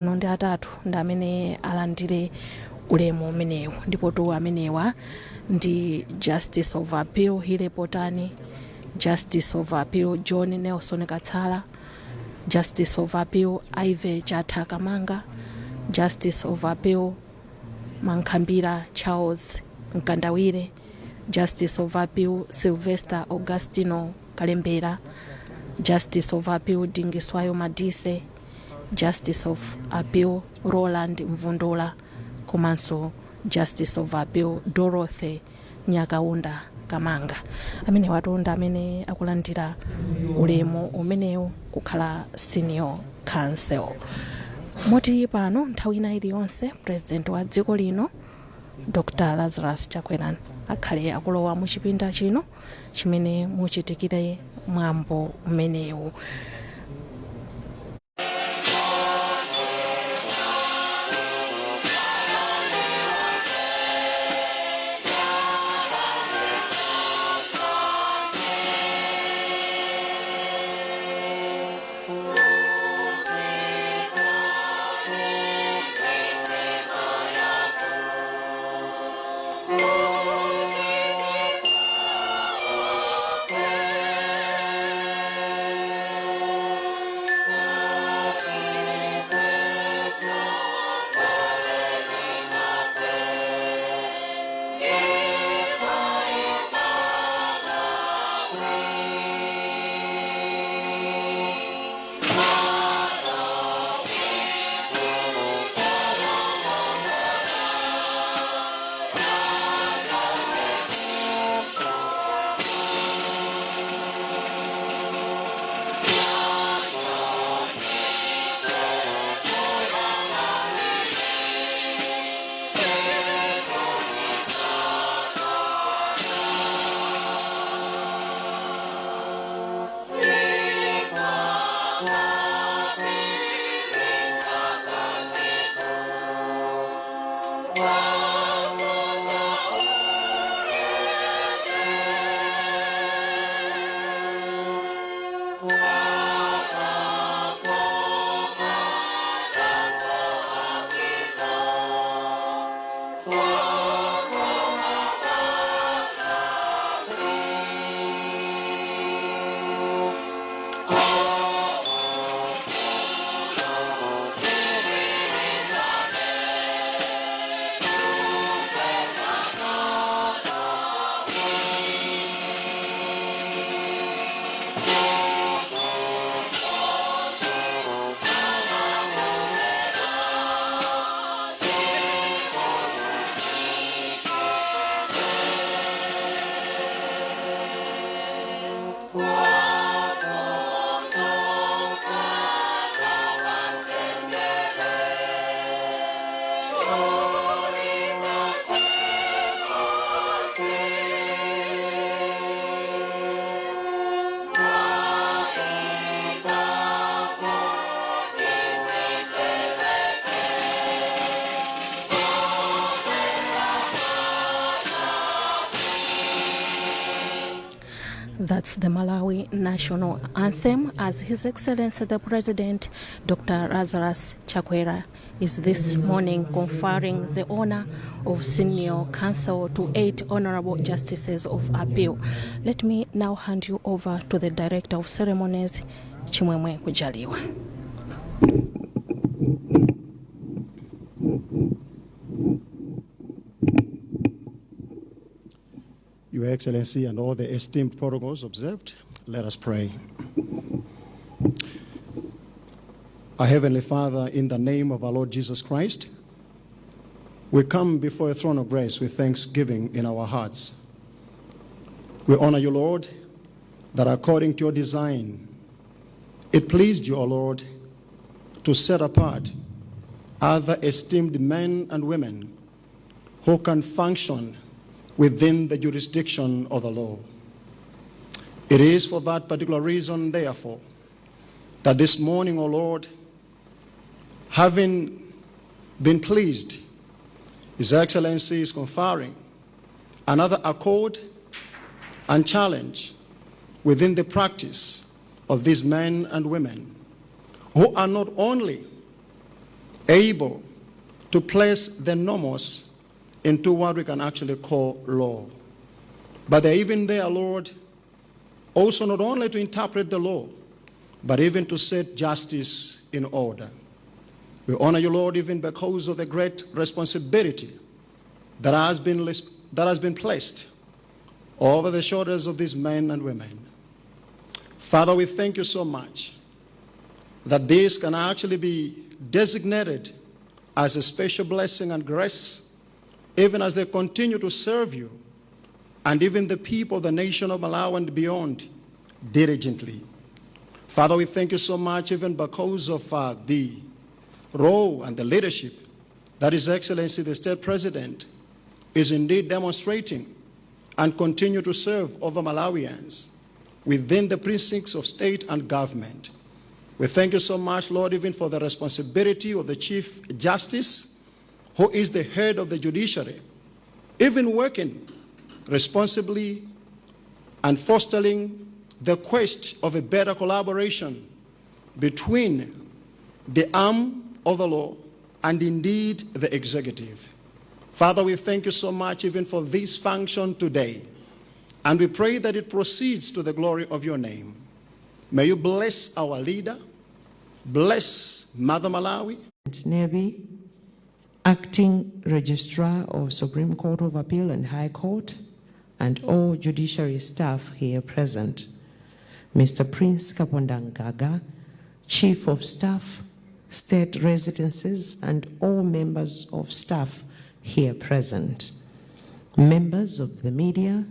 ndi atatu ndi amene alandire ulemu umenewu ndipo tu amenewa ndi Justice of Appeal Hile Potani, Justice of Appeal John Nelson Katala, Justice of Appeal Ive Jata Kamanga, Justice of Appeal Mankambira Charles Nkandawire, Justice of Appeal Sylvester Augustino Kalembera, Justice of Appeal Dingiswayo Madisi, Justice of Appeal Roland Mundula, Counsel Justice of Appeal Dorothy Nyakaunda Kamanga. Amene watunda amene akulandira ulemu umenewu kukhala senior counsel. Moti pano nthawi ina iliyonse President wa dziko lino Dr. Lazarus Chakwera akhale akulowa mu chipinda chino chimene muchitikire mwambo umenewu. That's the Malawi national anthem as His Excellency the President, Dr. Lazarus Chakwera, is this morning conferring the honor of senior counsel to 8 honorable justices of appeal. Let me now hand you over to the Director of Ceremonies, Chimwemwe Kujaliwa. Your Excellency and all the esteemed protocols observed, let us pray. Our Heavenly Father, in the name of our Lord Jesus Christ, we come before a throne of grace with thanksgiving in our hearts. We honor you, Lord, that according to your design, it pleased you, O Lord, to set apart other esteemed men and women who can function within the jurisdiction of the law. It is for that particular reason, therefore, that this morning, O Lord, having been pleased, His Excellency is conferring another accord and challenge within the practice of these men and women who are not only able to place the nomos into what we can actually call law. But they're even there, Lord, also not only to interpret the law, but even to set justice in order. We honor you, Lord, even because of the great responsibility that has been placed over the shoulders of these men and women. Father, we thank you so much that this can actually be designated as a special blessing and grace, even as they continue to serve you, and even the people, the nation of Malawi and beyond, diligently. Father, we thank you so much even because of the role and the leadership that His Excellency, the State President, is indeed demonstrating and continue to serve over Malawians within the precincts of state and government. We thank you so much, Lord, even for the responsibility of the Chief Justice, who is the head of the judiciary, even working responsibly and fostering the quest of a better collaboration between the arm of the law and indeed the executive. Father, we thank you so much even for this function today, and we pray that it proceeds to the glory of your name. May you bless our leader, bless Mother Malawi. Nebi, Acting Registrar of Supreme Court of Appeal and High Court, and all judiciary staff here present. Mr. Prince Kapondangaga, Chief of Staff, State Residences, and all members of staff here present. Members of the media,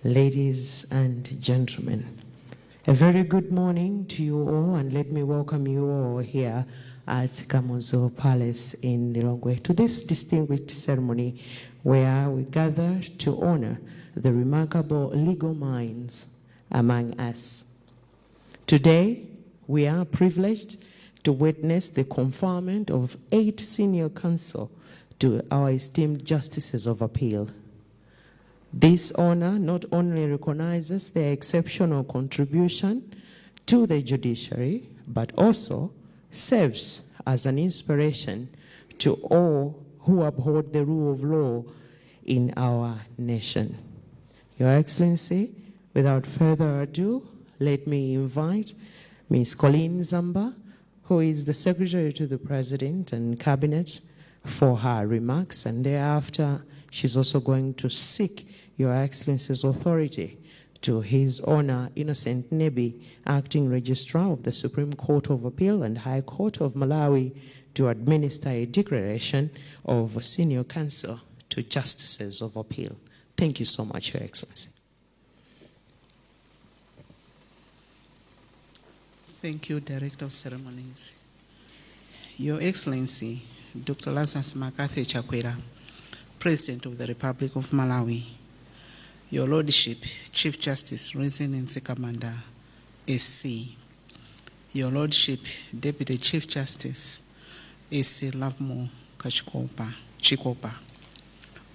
ladies and gentlemen, a very good morning to you all, and let me welcome you all here at Kamuzu Palace in Lilongwe to this distinguished ceremony where we gather to honor the remarkable legal minds among us. Today, we are privileged to witness the conferment of 8 senior counsel to our esteemed justices of appeal. This honor not only recognizes their exceptional contribution to the judiciary, but also serves as an inspiration to all who uphold the rule of law in our nation. Your Excellency, without further ado, let me invite Ms. Colleen Zamba, who is the Secretary to the President and Cabinet, for her remarks, and thereafter she's also going to seek Your Excellency's authority to His Honor Innocent Nebi, Acting Registrar of the Supreme Court of Appeal and High Court of Malawi, to administer a declaration of senior counsel to justices of appeal. Thank you so much, Your Excellency. Thank you, Director of Ceremonies. Your Excellency, Dr. Lazarus Makathe Chakwera, President of the Republic of Malawi, Your Lordship, Chief Justice Resident Sekamanda, SC, Your Lordship, Deputy Chief Justice, SC Lavmo Chikopa,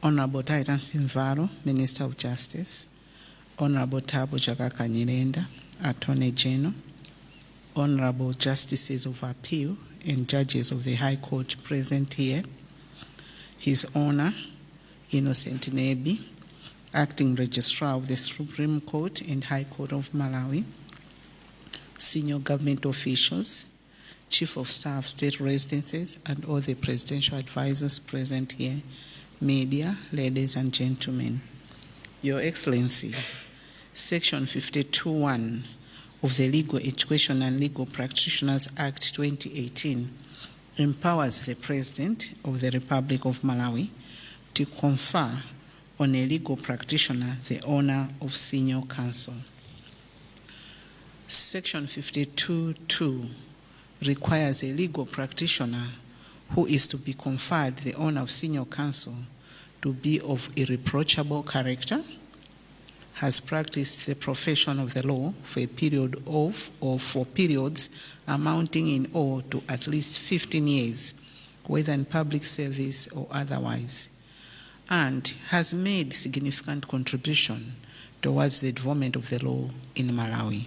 Honorable Titan Simvalo, Minister of Justice, Honorable Tabo Chakaka Nyirenda, Attorney General, Honorable Justices of Appeal and Judges of the High Court present here, His Honor Innocent Nebi, Acting Registrar of the Supreme Court and High Court of Malawi, senior government officials, Chief of Staff, State Residences, and all the presidential advisors present here, media, ladies and gentlemen. Your Excellency, Section 52(1) of the Legal Education and Legal Practitioners Act 2018 empowers the President of the Republic of Malawi to confer on a legal practitioner the honor of senior counsel. Section 52(2) requires a legal practitioner who is to be conferred the honor of senior counsel to be of irreproachable character, has practiced the profession of the law for a period of or for periods amounting in all to at least 15 years, whether in public service or otherwise, and has made significant contribution towards the development of the law in Malawi.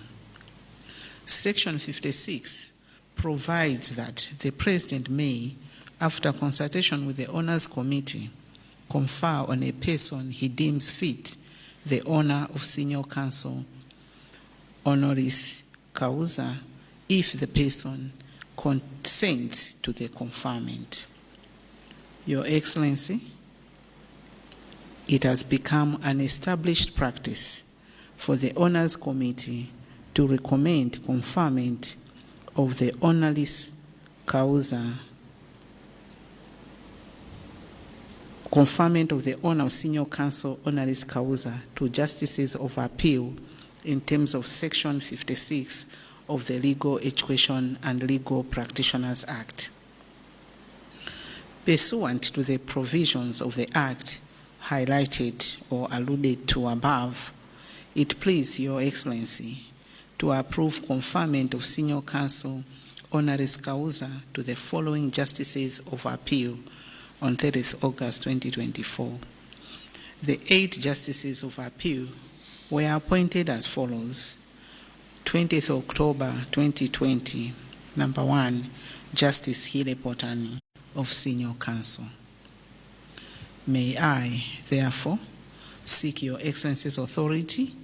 Section 56 provides that the President may, after consultation with the Honours Committee, confer on a person he deems fit the honour of Senior Counsel honoris causa if the person consents to the conferment. Your Excellency, it has become an established practice for the Honours Committee to recommend conferment of the honoris causa, conferment of the honor of Senior Counsel honoris causa to Justices of Appeal in terms of Section 56 of the Legal Education and Legal Practitioners Act. Pursuant to the provisions of the Act highlighted or alluded to above, it please Your Excellency to approve conferment of Senior Counsel honoris causa to the following Justices of Appeal on 30th August 2024. The 8 Justices of Appeal were appointed as follows. 20th October 2020, number 1, Justice Hile Potani of Senior Counsel. May I, therefore, seek Your Excellency's authority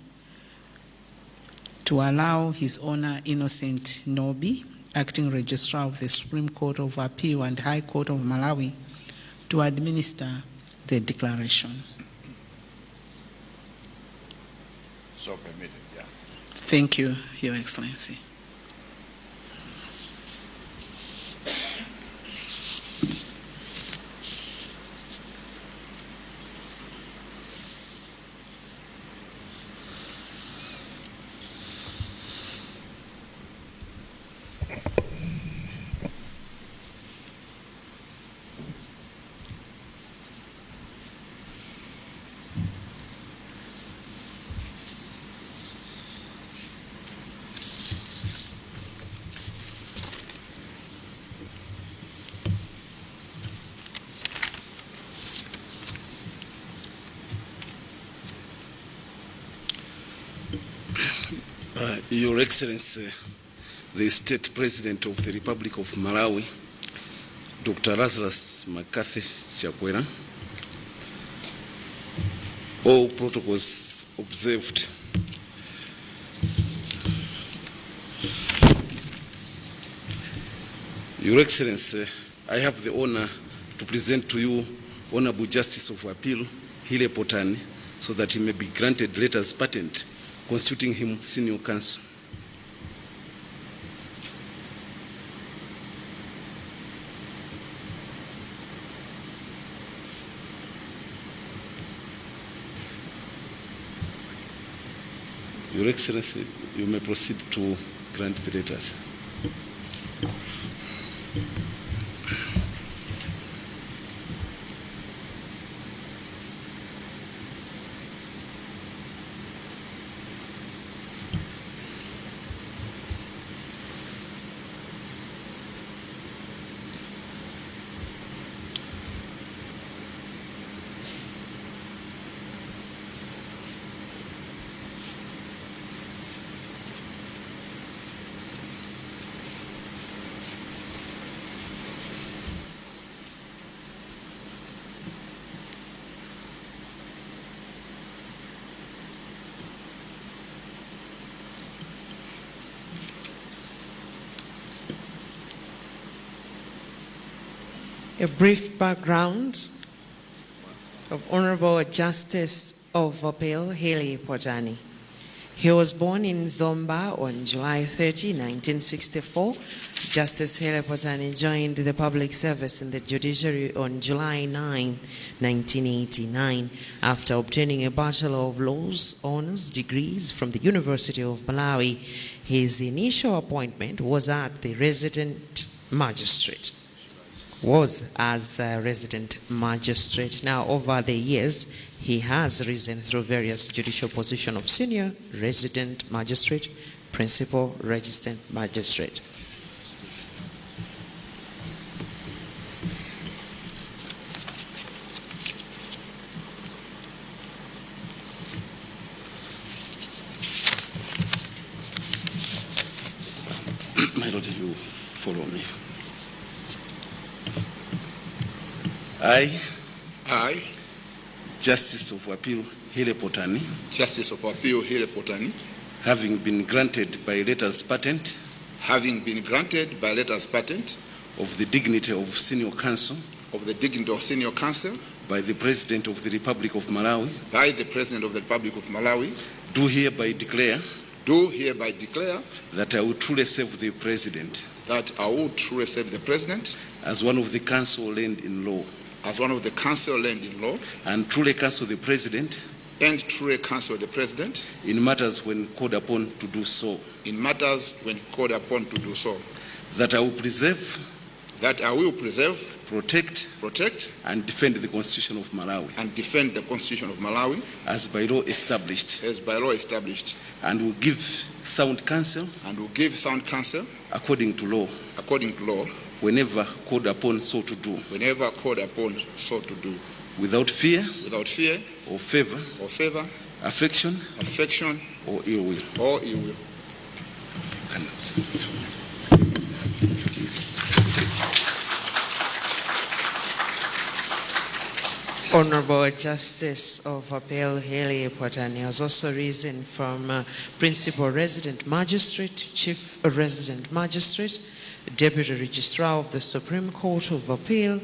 to allow His Honor Innocent Nobi, Acting Registrar of the Supreme Court of Appeal and High Court of Malawi, to administer the declaration. So permitted, yeah. Thank you, Your Excellency. Your Excellency, the State President of the Republic of Malawi, Dr. Lazarus McCarthy Chakwera, all protocols observed. Your Excellency, I have the honor to present to you Honorable Justice of Appeal, Hile Potani, so that he may be granted letters patent constituting him Senior Counsel. Your Excellency, you may proceed to grant the letters. A brief background of Honorable Justice of Appeal, Hile Potani. He was born in Zomba on July 30, 1964. Justice Hile Potani joined the public service in the judiciary on July 9, 1989, after obtaining a Bachelor of Laws honors degrees from the University of Malawi. His initial appointment was as a resident magistrate. Now, over the years, he has risen through various judicial positions of senior, resident magistrate, principal, registered magistrate. My Lord, you I, Justice of Appeal Hile Potani, Justice of Appeal Hile Potani, having been granted by letters patent having been granted by letters patent of the dignity of Senior Counsel of the dignity of Senior Counsel by the President of the Republic of Malawi, by the President of the Republic of Malawi, do hereby declare that I will truly serve the President I will truly serve the President as one of the Council learned in law, as one of the Council learned in law, and truly counsel the President and truly counsel the President in matters when called upon to do so. in matters when called upon to do so. That I will preserve, protect, and defend the Constitution of Malawi and defend the Constitution of Malawi as by law established, and will give sound counsel according to law whenever called upon so to do, without fear or favor, affection or ill will. Honorable Justice of Appeal Hile Potani has also risen from Principal Resident Magistrate to Chief Resident Magistrate, Deputy Registrar of the Supreme Court of Appeal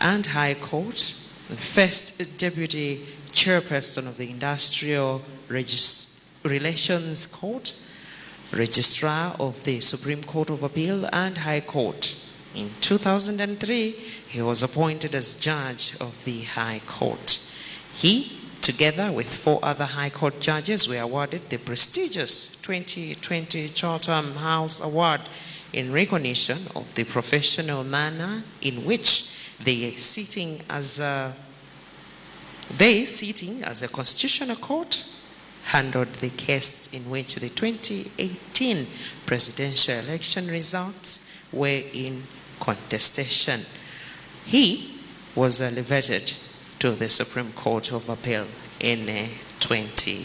and High Court, and First Deputy Chairperson of the Industrial Relations Court, Registrar of the Supreme Court of Appeal and High Court. In 2003, he was appointed as Judge of the High Court. He, together with 4 other High Court judges, were awarded the prestigious 2020 Chatham House Award in recognition of the professional manner in which they, sitting as a constitutional court, handled the case in which the 2018 presidential election results were in contestation. He was elevated to the Supreme Court of Appeal in 2020.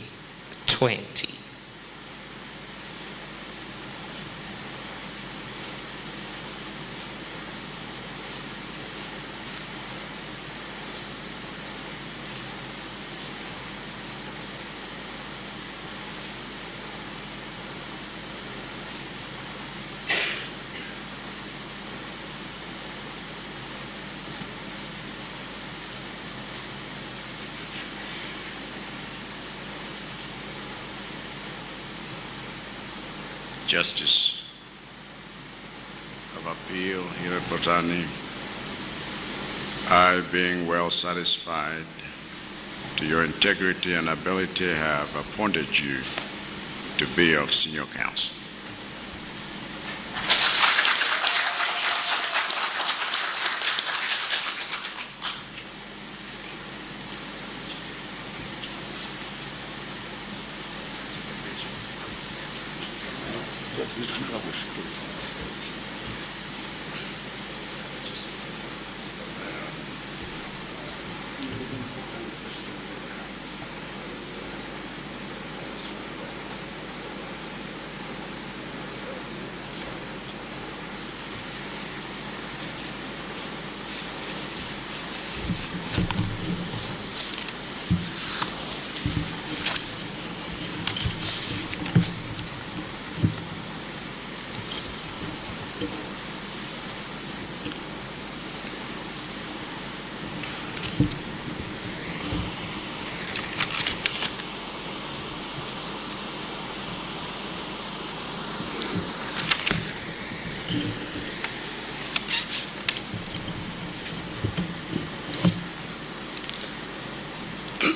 Justice of Appeal Hile Potani, I, being well satisfied to your integrity and ability, have appointed you to be of Senior Counsel.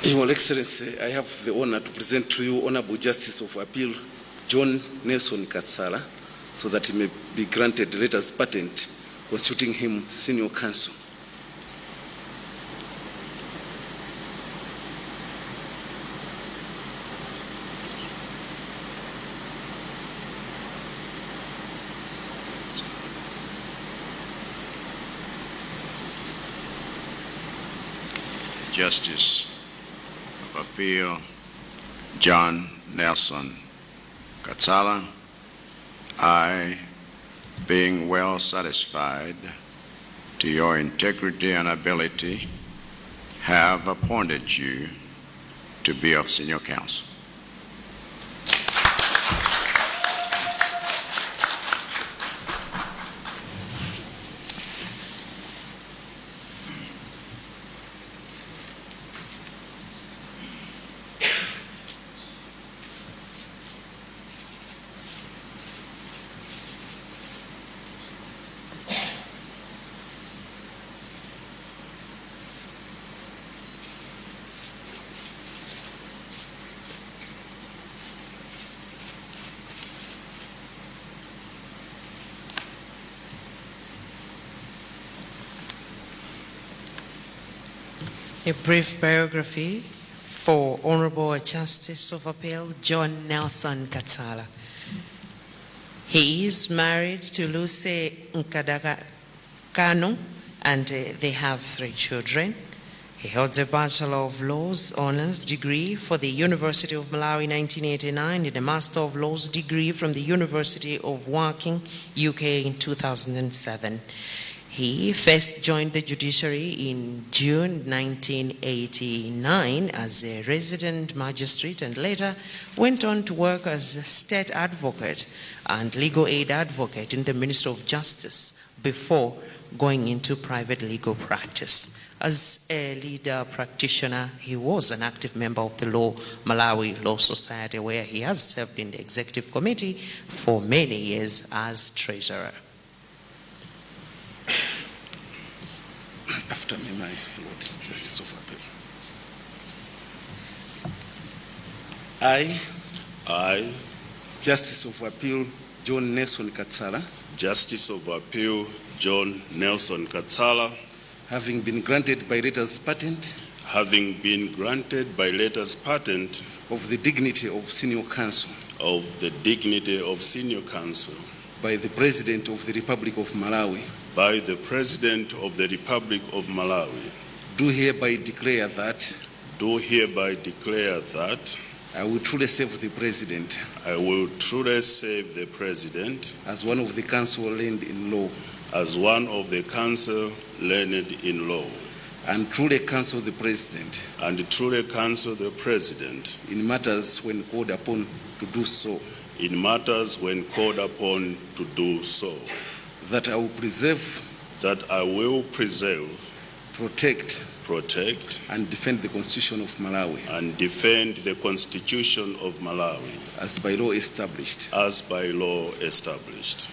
Your Excellency, I have the honor to present to you Honorable Justice of Appeal John Nelson Katala, so that he may be granted letters patent constituting him Senior Counsel. Justice of Appeal John Nelson Katala, I, being well satisfied to your integrity and ability, have appointed you to be of senior counsel. A brief biography for Honorable Justice of Appeal John Nelson Katala. He is married to Lucy Nkadaga Kanu, and they have 3 children. He holds a Bachelor of Laws honors degree for the University of Malawi 1989 and a Master of Laws degree from the University of Woking, UK in 2007. He first joined the judiciary in June 1989 as a resident magistrate and later went on to work as a state advocate and legal aid advocate in the Ministry of Justice before going into private legal practice. As a leader practitioner, he was an active member of the Malawi Law Society, where he has served in the executive committee for many years as treasurer. After me, my Lord Justice of Appeal. I, Justice of Appeal John Nelson Katala, Justice of Appeal John Nelson Katala, having been granted by letters patent of the dignity of senior counsel by the President of the Republic of Malawi, do hereby declare that I will truly serve the President as one of the counsel learned in law, and truly counsel the President in matters when called upon to do so, that I will preserve, protect, and defend the Constitution of Malawi as by law established,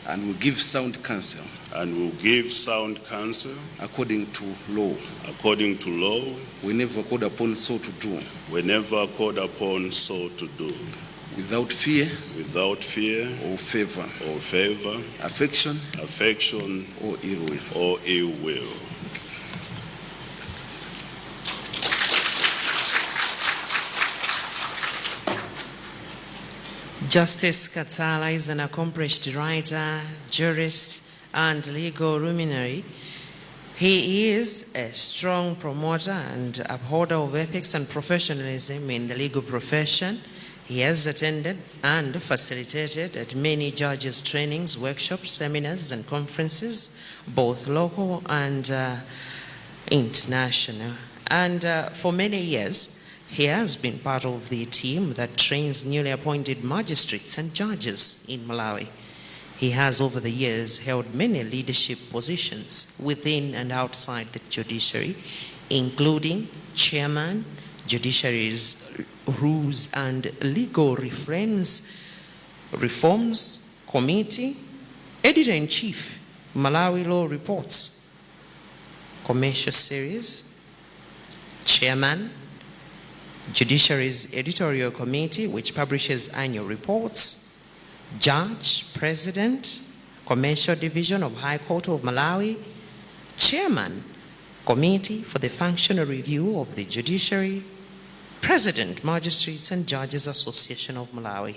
and will give sound counsel according to law whenever called upon so to do, without fear or favor, affection or ill will. Justice Katala is an accomplished writer, jurist, and legal luminary. He is a strong promoter and upholder of ethics and professionalism in the legal profession. He has attended and facilitated at many judges' trainings, workshops, seminars, and conferences, both local and international. And for many years, he has been part of the team that trains newly appointed magistrates and judges in Malawi. He has over the years held many leadership positions within and outside the judiciary, including chairman, Judiciary's Rules and Legal Reforms Committee, Editor-in-Chief, Malawi Law Reports, Commercial Series, Chairman, Judiciary's Editorial Committee, which publishes annual reports, Judge, President, Commercial Division of High Court of Malawi, Chairman, Committee for the Functional Review of the Judiciary, President, Magistrates and Judges Association of Malawi.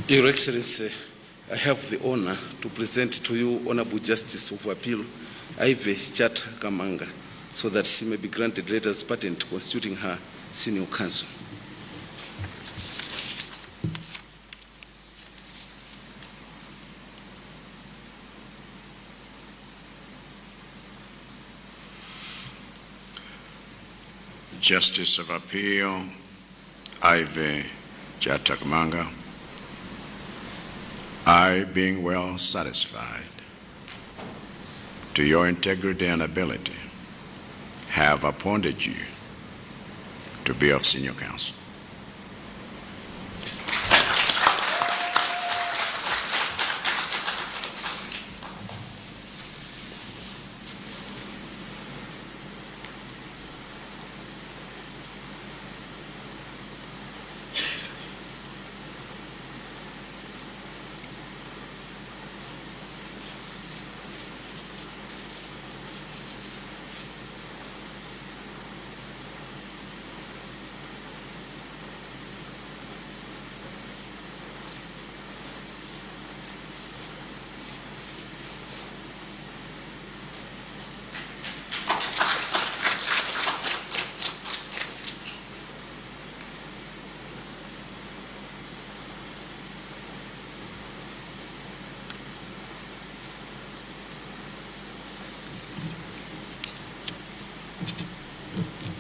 Your Excellency, I have the honor to present to you Honorable Justice of Appeal, Ivy Chat Kamanga, so that she may be granted letters patent constituting her senior counsel. Justice of Appeal, Ivy Chat Kamanga. I, being well satisfied to your integrity and ability, have appointed you to be of senior counsel.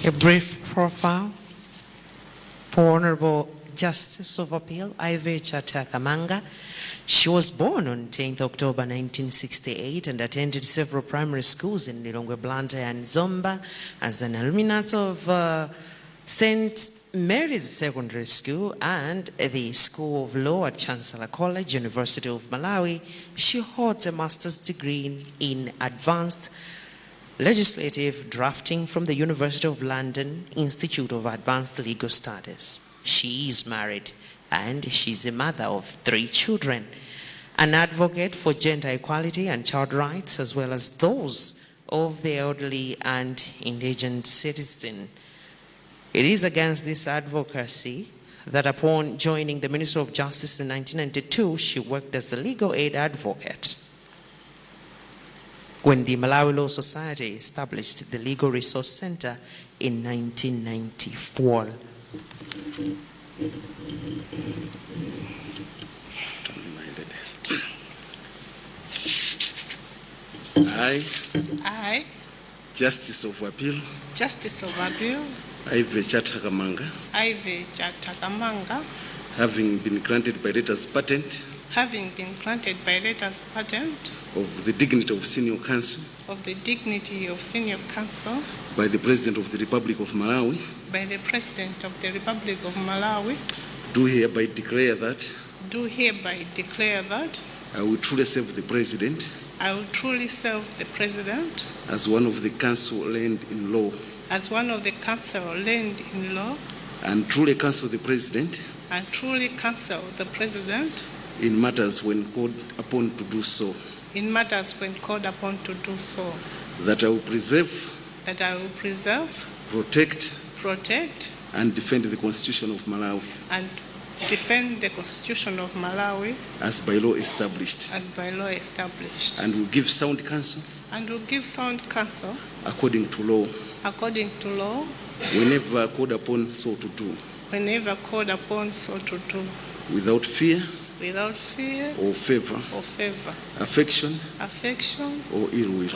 A brief profile for Honorable Justice of Appeal, Ivy Chata Kamanga. She was born on 10th October 1968 and attended several primary schools in Lilongwe, Blantyre and Zomba as an alumnus of St. Mary's Secondary School and the School of Law at Chancellor College, University of Malawi. She holds a master's degree in advanced legislative drafting from the University of London Institute of Advanced Legal Studies. She is married and she's a mother of 3 children, an advocate for gender equality and child rights, as well as those of the elderly and indigent citizen. It is against this advocacy that upon joining the Ministry of Justice in 1992, she worked as a legal aid advocate when the Malawi Law Society established the Legal Resource Center in 1994. I, Justice of Appeal, Justice of Appeal, Ivy Chata Kamanga, Ivy Chata Kamanga, having been granted by letters patent of the dignity of senior counsel by the President of the Republic of Malawi, do hereby declare that I will truly serve the President as one of the counsel learned in law, and truly counsel the President in matters when called upon to do so. That I will preserve, protect, and defend the Constitution of Malawi as by law established. And will give sound counsel according to law whenever called upon so to do. Without fear or favor, affection or ill will.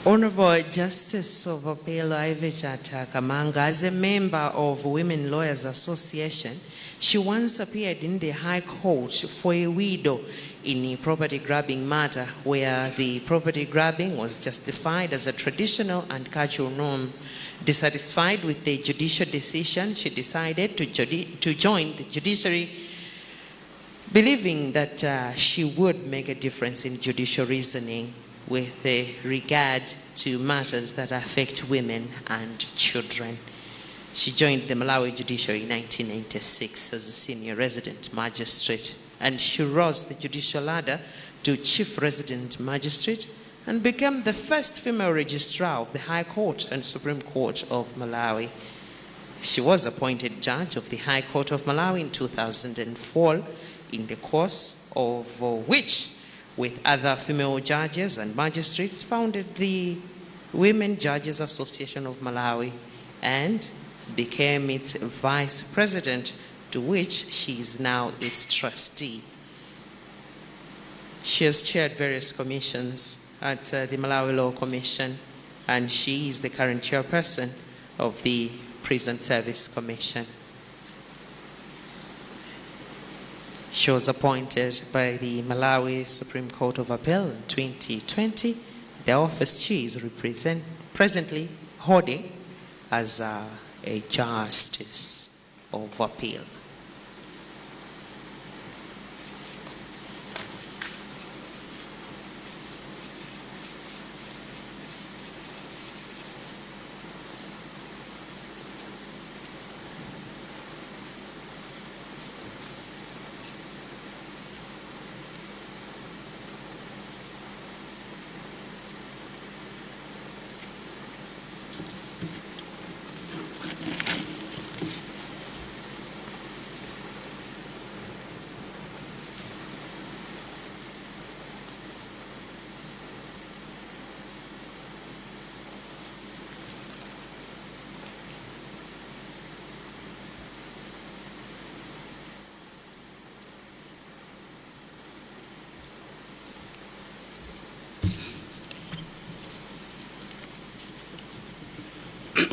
Honorable Justice of Appeal Ivy Chata Kamanga, as a member of Women Lawyers Association, she once appeared in the High Court for a widow in a property grabbing matter where the property grabbing was justified as a traditional and cultural norm. Dissatisfied with the judicial decision, she decided to join the judiciary, believing that she would make a difference in judicial reasoning with regard to matters that affect women and children. She joined the Malawi judiciary in 1996 as a senior resident magistrate, and she rose the judicial ladder to chief resident magistrate and became the first female registrar of the High Court and Supreme Court of Malawi. She was appointed judge of the High Court of Malawi in 2004, in the course of which, with other female judges and magistrates, founded the Women Judges Association of Malawi and became its vice president, to which she is now its trustee. She has chaired various commissions at the Malawi Law Commission, and she is the current chairperson of the Prison Service Commission. She was appointed by the Malawi Supreme Court of Appeal in 2020, the office she is presently holding as a Justice of Appeal.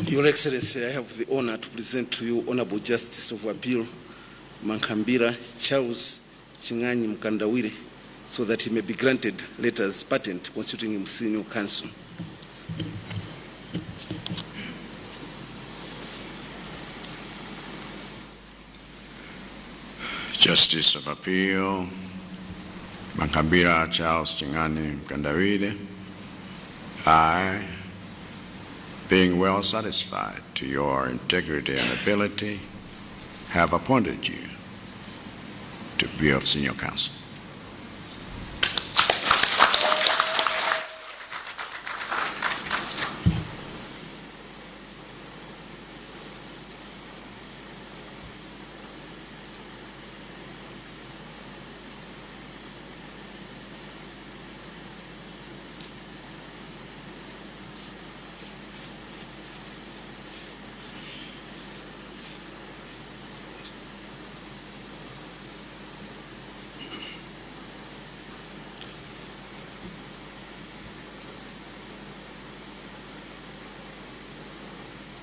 Your Excellency, I have the honor to present to you Honorable Justice of Appeal, Mankambira Charles Chinganyi Mkandawire, so that he may be granted letters patent constituting him senior counsel. Justice of Appeal, Mankambira Charles Chinganyi Mkandawire, I, being well satisfied to your integrity and ability, have appointed you to be of senior counsel.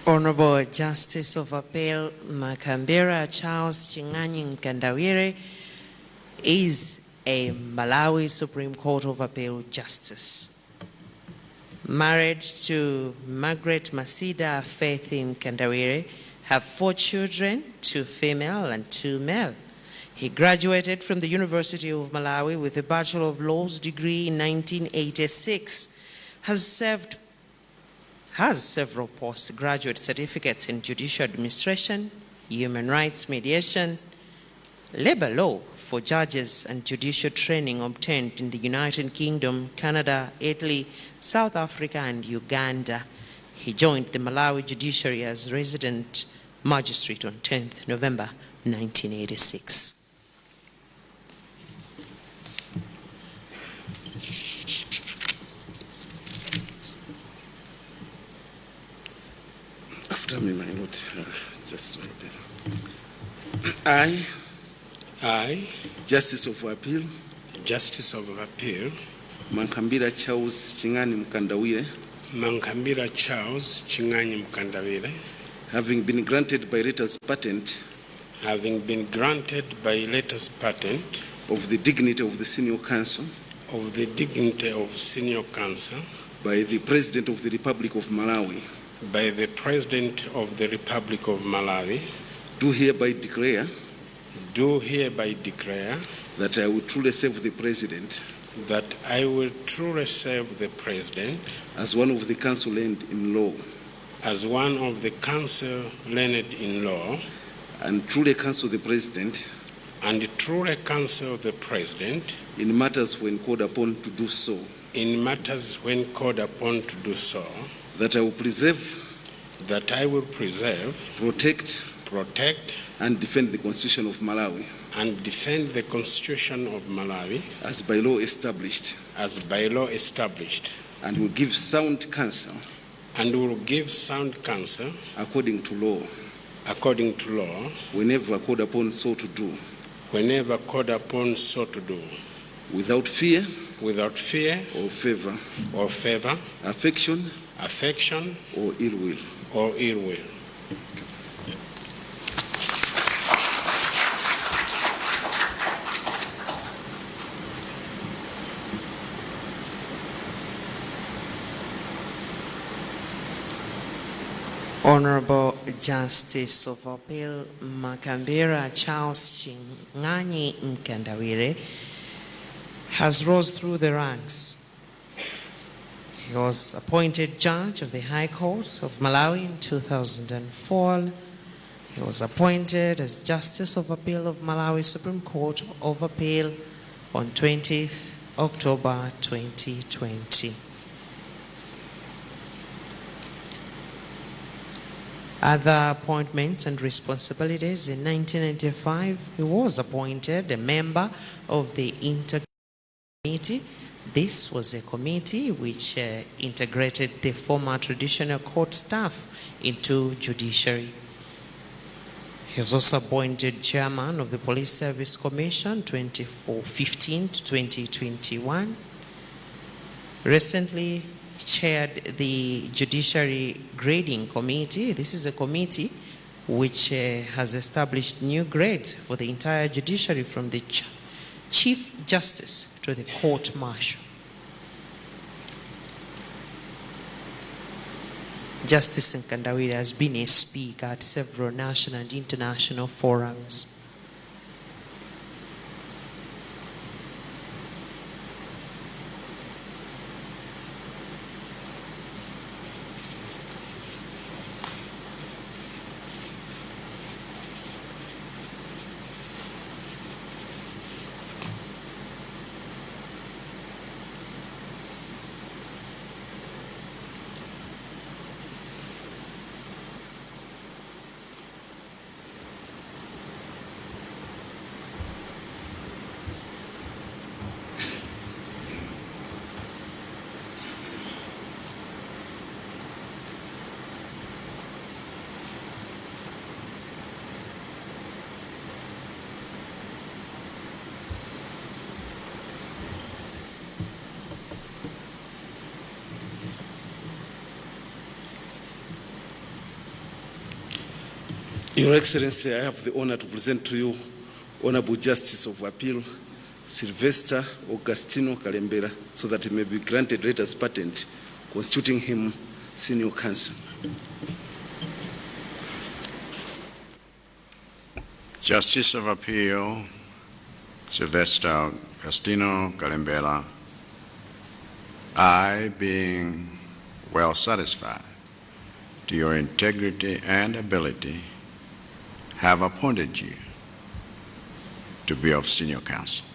Honorable Justice of Appeal Mankambira Charles Chinganyi Mkandawire is a Malawi Supreme Court of Appeal Justice. Married to Margaret Masida Faith Mkandawire, have 4 children, 2 female and 2 male. He graduated from the University of Malawi with a Bachelor of Laws degree in 1986, has several postgraduate certificates in judicial administration, human rights mediation, labor law for judges, and judicial training obtained in the United Kingdom, Canada, Italy, South Africa, and Uganda. He joined the Malawi judiciary as resident magistrate on 10th November 1986. After me, my lord, just I, Justice of Appeal, Mankambira Charles Chinganyi Mkandawire, having been granted by letters patent, of the dignity of the senior counsel, by the President of the Republic of Malawi, do hereby declare that I will truly serve the President as one of the counsel learned in law, and truly counsel the President in matters when called upon to do so. in matters when called upon to do so, that I will preserve, that I will preserve, protect, and defend the Constitution of Malawi defend the Constitution of Malawi as by law established, and will give sound counsel according to law, whenever called upon so to do, without fear or favor, affection or ill will. Honorable Justice of Appeal Makambira Charles Chinganyi Mkandawire has rose through the ranks. He was appointed Judge of the High Court of Malawi in 2004. He was appointed as Justice of Appeal of Malawi Supreme Court of Appeal on 20th October 2020. Other appointments and responsibilities: in 1995, he was appointed a member of the Committee. This was a committee which integrated the former traditional court staff into judiciary. He was also appointed chairman of the Police Service Commission 2015 to 2021. Recently chaired the Judiciary Grading Committee. This is a committee which has established new grades for the entire judiciary, from the Chief Justice to the Court Martial. Justice Nkandawire has been a speaker at several national and international forums. Your Excellency, I have the honor to present to you Honorable Justice of Appeal Sylvester Augustino Kalembera, so that he may be granted letters patent constituting him senior counsel. Justice of Appeal Sylvester Augustino Kalembera, I, being well satisfied to your integrity and ability, have appointed you to be of senior counsel.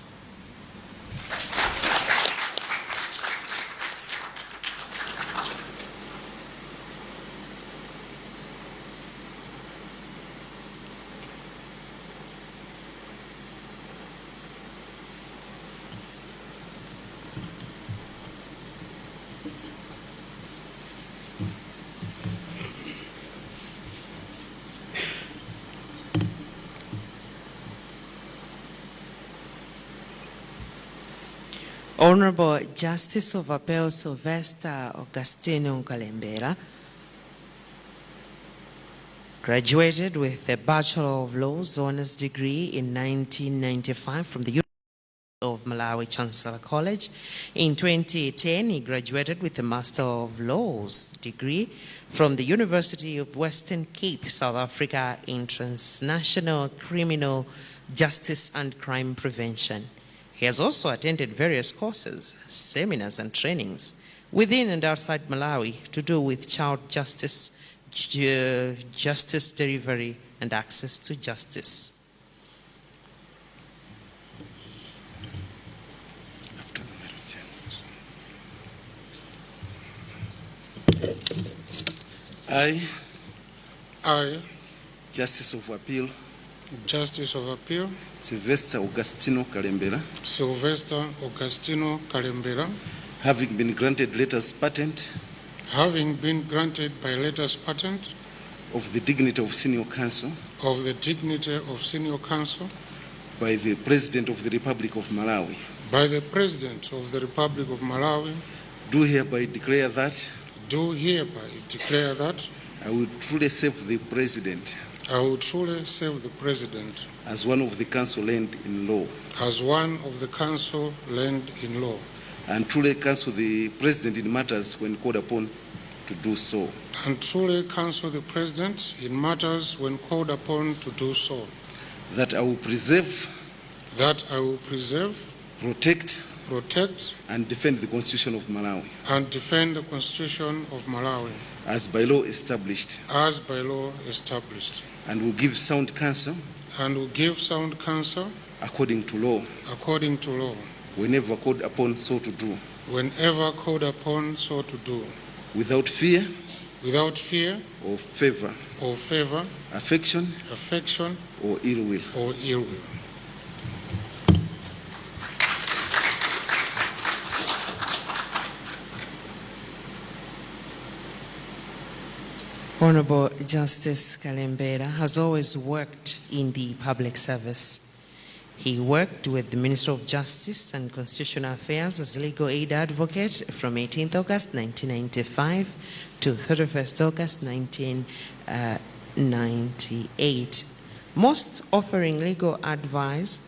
Honorable Justice of Appeal Sylvester Augustino Kalembera graduated with a Bachelor of Laws honors degree in 1995 from the University of Malawi Chancellor College. In 2010, he graduated with a Master of Laws degree from the University of Western Cape, South Africa, in Transnational Criminal Justice and Crime Prevention. He has also attended various courses, seminars, and trainings within and outside Malawi to do with child justice, justice delivery, and access to justice. I, I, Justice of Appeal, Justice of Appeal, Sylvester Augustino Kalembera, Sylvester Augustino Kalembera, having been granted letters patent having been granted by letters patent of the dignity of Senior Counsel of the dignity of Senior Counsel by the President of the Republic of Malawi, by the President of the Republic of Malawi, do hereby declare that do hereby declare that I will truly serve the President I will truly serve the President as one of the Council learned in law, as one of the Council learned in law, and truly counsel the President in matters when called upon to do so, and truly counsel the President in matters when called upon to do so, that I will preserve, protect, and defend the Constitution of Malawi and defend the Constitution of Malawi as by law established, as by law established, and will give sound counsel and will give sound counsel according to law whenever called upon so to do, without fear or favor, affection or ill will. Honorable Justice Kalembera has always worked in the public service. He worked with the Minister of Justice and Constitutional Affairs as legal aid advocate from 18th August 1995 to 31st August 1998, most offering legal advice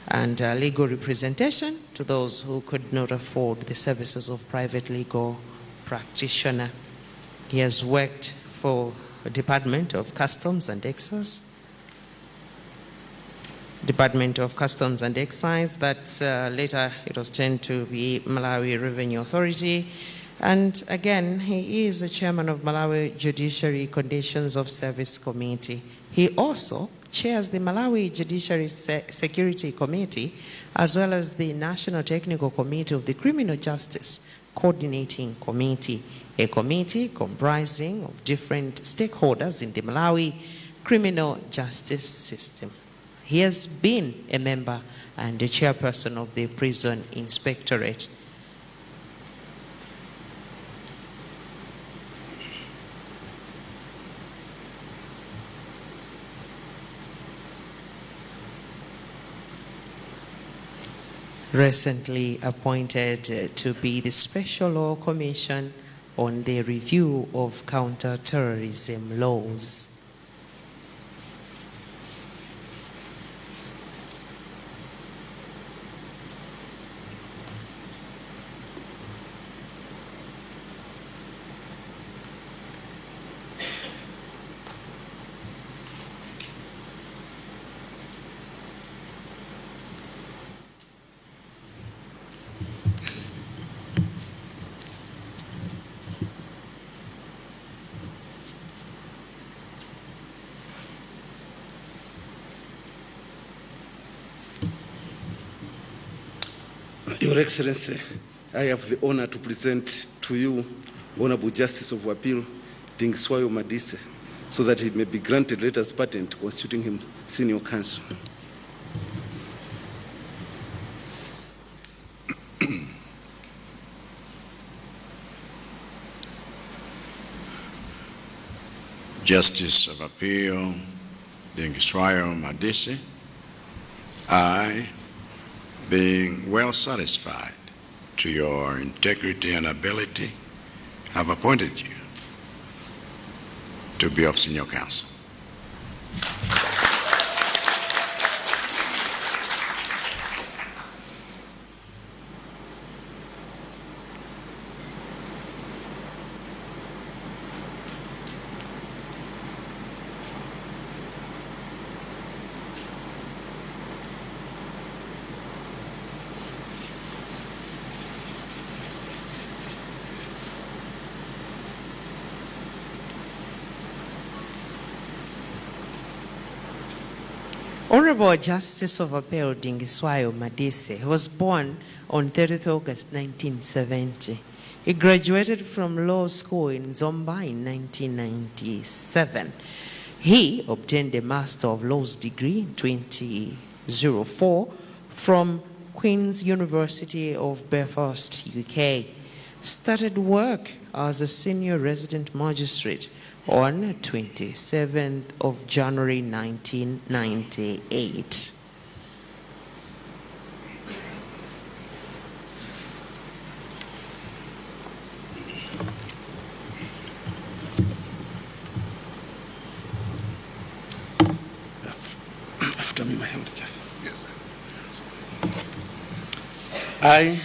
and legal representation to those who could not afford the services of private legal practitioner. He has worked for the Department of Customs and Excise, that later it was changed to be Malawi Revenue Authority. And again, he is the chairman of Malawi Judiciary Conditions of Service Committee. He also chairs the Malawi Judiciary Security Committee, as well as the National Technical Committee of the Criminal Justice Coordinating Committee, a committee comprising of different stakeholders in the Malawi criminal justice system. He has been a member and the chairperson of the Prison Inspectorate. Recently appointed to be the Special Law Commission on the review of counter-terrorism laws. Your Excellency, I have the honor to present to you Honorable Justice of Appeal Dingiswayo Madisi, so that he may be granted letters patent constituting him Senior Counsel. Justice of Appeal Dingiswayo Madisi, I, being well satisfied to your integrity and ability, have appointed you to be of Senior Counsel. Honorable Justice of Appeal Dingiswayo Madisi was born on 30th August 1970. He graduated from law school in Zomba in 1997. He obtained a Master of Laws degree in 2004 from Queen's University of Belfast, UK. Started work as a senior resident magistrate on 27th of January 1998. After me, my health just. Yes. I,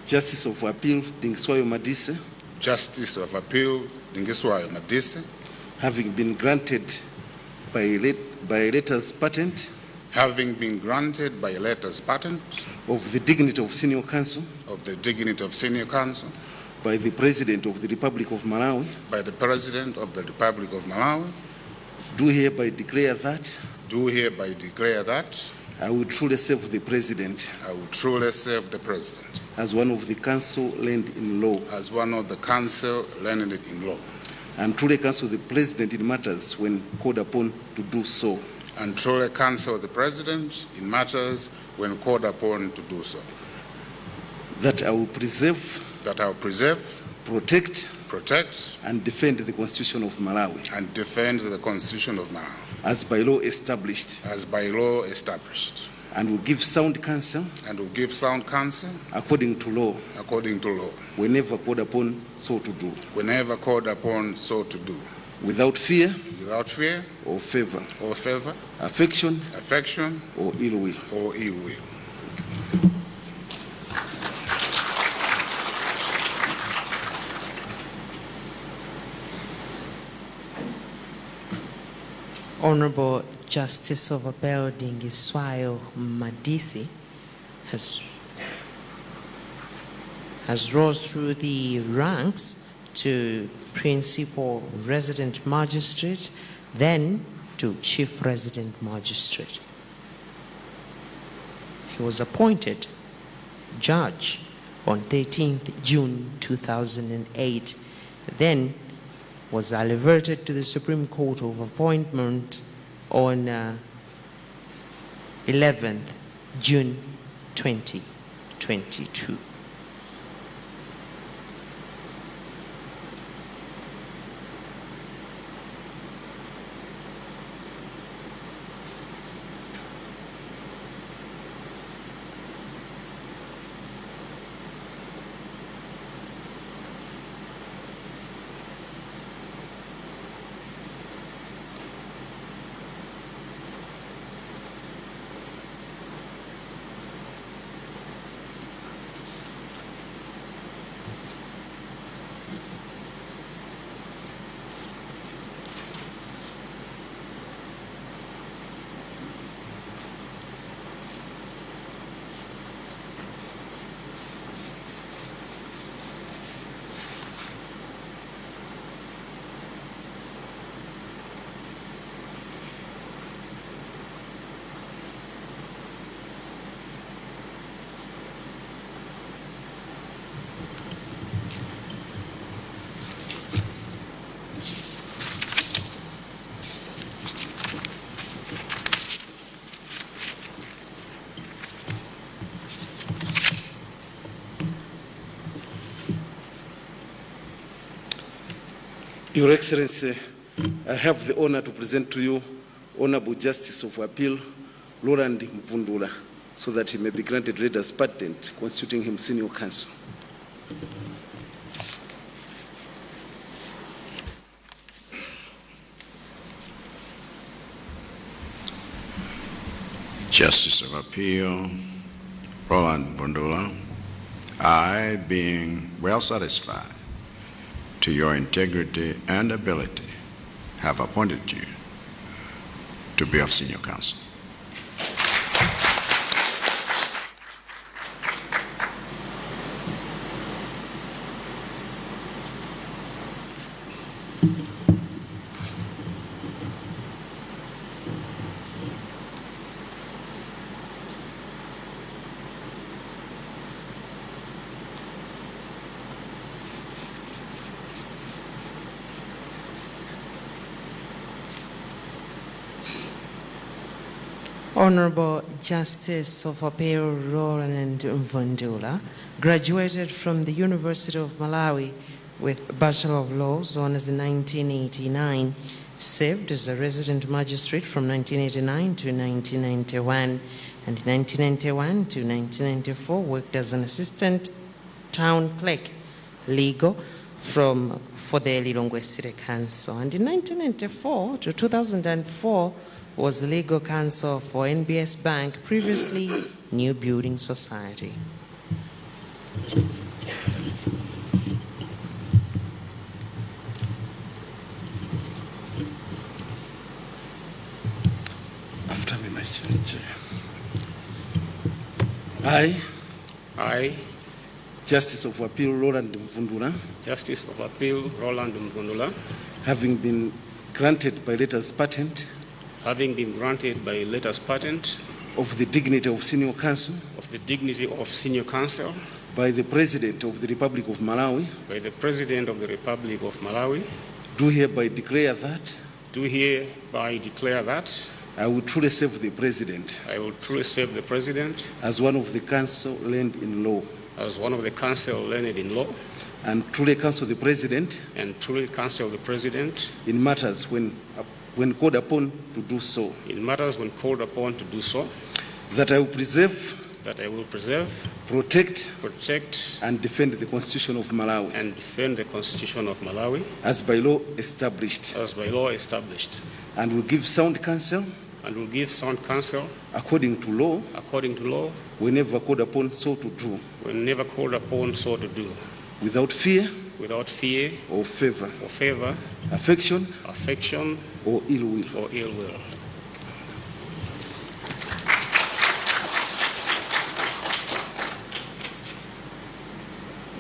Justice of Appeal Dingiswayo Madisi, Justice of Appeal Dingiswayo Madisi, having been granted by letters patent having been granted by letters patent of the dignity of senior counsel of the dignity of senior counsel by the President of the Republic of Malawi, by the President of the Republic of Malawi, do hereby declare that I will truly serve the President I will truly serve the President as one of the counsel learned in law, as one of the counsel learned in law, and truly counsel the President in matters when called upon to do so, and truly counsel the President in matters when called upon to do so, that I will preserve, protect, and defend the Constitution of Malawi and defend the Constitution of Malawi as by law established, and will give sound counsel according to law whenever called upon so to do, without fear or favor, affection or ill will. Honorable Justice of Appeal Dingiswayo Madisi has rose through the ranks to Principal Resident Magistrate, then to Chief Resident Magistrate. He was appointed judge on 13th June 2008, then was elevated to the Supreme Court of Appointment on 11th June 2022. Your Excellency, I have the honor to present to you Honorable Justice of Appeal Roland Mundula, so that he may be granted letters patent constituting him senior counsel. Justice of Appeal Roland Mundula, I, being well satisfied to your integrity and ability, have appointed you to be of senior counsel. Honorable Justice of Appeal Roland Mundula graduated from the University of Malawi with Bachelor of Laws honors in 1989, served as a resident magistrate from 1989 to 1991, and in 1991 to 1994 worked as an assistant town clerk, legal, for the Lilongwe City Council. And in 1994 to 2004 was the legal counsel for NBS Bank, previously New Building Society. After me, my Chair. I, Justice of Appeal Roland Mundula, Justice of Appeal Roland Mundula, having been granted by letters patent of the dignity of senior counsel by the President of the Republic of Malawi, do hereby declare that I will truly serve the President as one of the counsel learned in law, and truly counsel the President in matters when called upon to do so, that I will preserve, protect, and defend the Constitution of Malawi as by law established, and will give sound counsel according to law whenever called upon so to do, without fear or favor, affection or ill will.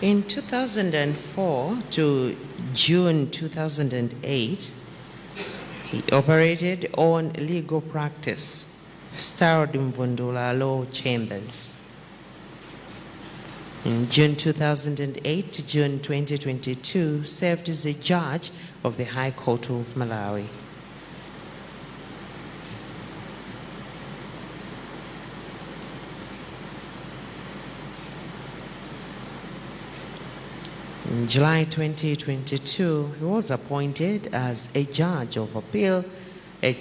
In 2004 to June 2008, he operated on legal practice, styled in Mundula Law Chambers. In June 2008 to June 2022, served as a judge of the High Court of Malawi. In July 2022, he was appointed as a judge of appeal, in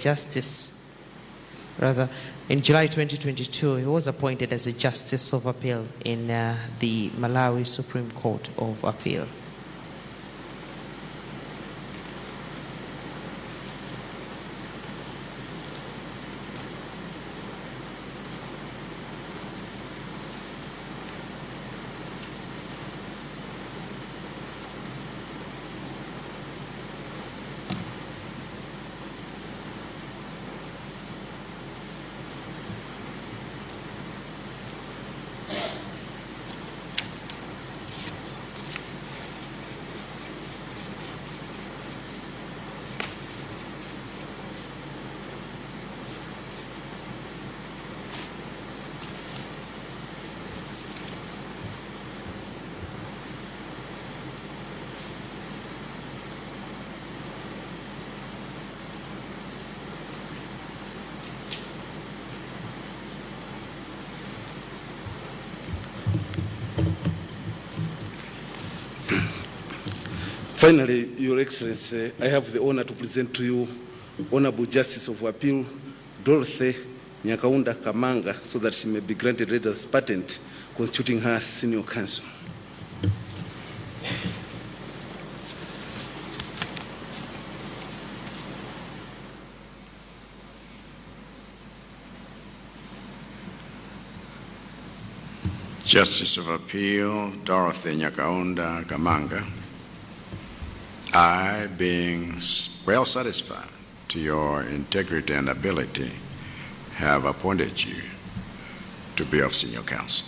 July 2022, he was appointed as a justice of appeal in the Malawi Supreme Court of Appeal. Finally, Your Excellency, I have the honor to present to you Honorable Justice of Appeal Dorothy Nyakaunda Kamanga, so that she may be granted letters patent constituting her senior counsel. Justice of Appeal Dorothy Nyakaunda Kamanga, I, being well satisfied to your integrity and ability, have appointed you to be of senior counsel.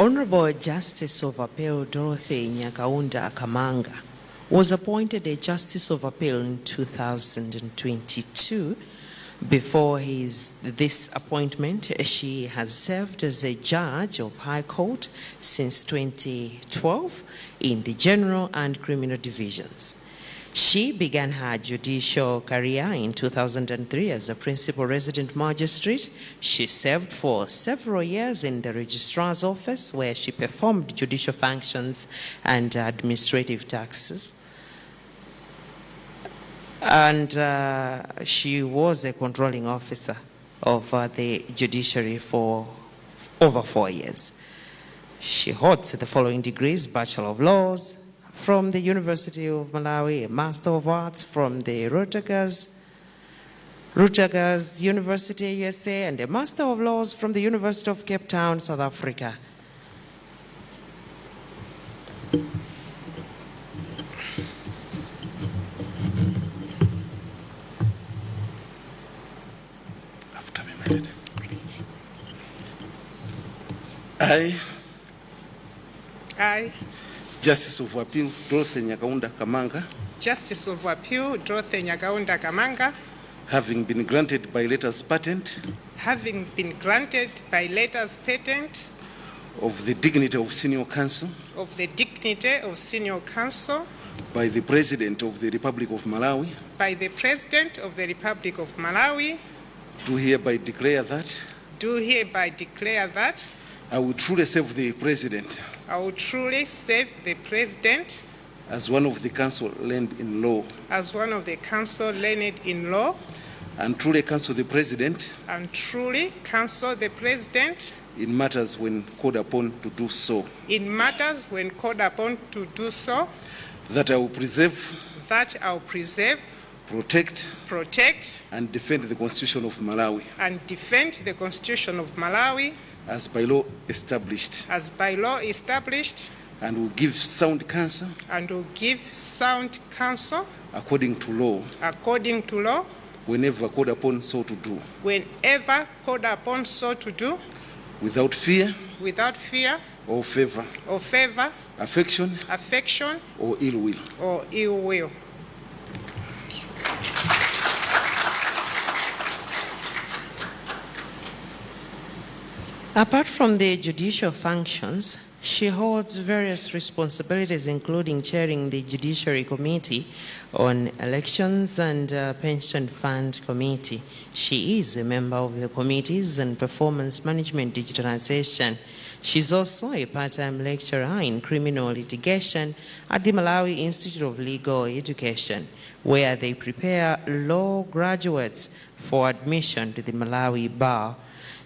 Honorable Justice of Appeal Dorothy Nyakaunda Kamanga was appointed a Justice of Appeal in 2022. Before this appointment, she has served as a judge of High Court since 2012 in the General and Criminal Divisions. She began her judicial career in 2003 as a principal resident magistrate. She served for several years in the Registrar's Office, where she performed judicial functions and administrative taxes. And she was a controlling officer of the judiciary for over 4 years. She holds the following degrees: Bachelor of Laws from the University of Malawi, a Master of Arts from the Rutgers University, USA, and a Master of Laws from the University of Cape Town, South Africa. I, Justice of Appeal Dorothy Nyakaunda Kamanga, Justice of Appeal Dorothy Nyakaunda Kamanga, having been granted by letters patent of the dignity of Senior Counsel by the President of the Republic of Malawi, do hereby declare that I will truly serve the President as one of the Counsel learned in law, and truly counsel the President in matters when called upon to do so, that I will preserve, protect, and defend the Constitution of Malawi as by law established, and will give sound counsel according to law whenever called upon so to do, without fear or favor, affection or ill will. Apart from the judicial functions, she holds various responsibilities, including chairing the Judiciary Committee on Elections and Pension Fund Committee. She is a member of the Committees on Performance Management Digitalization. She's also a part-time lecturer in criminal litigation at the Malawi Institute of Legal Education, where they prepare law graduates for admission to the Malawi Bar.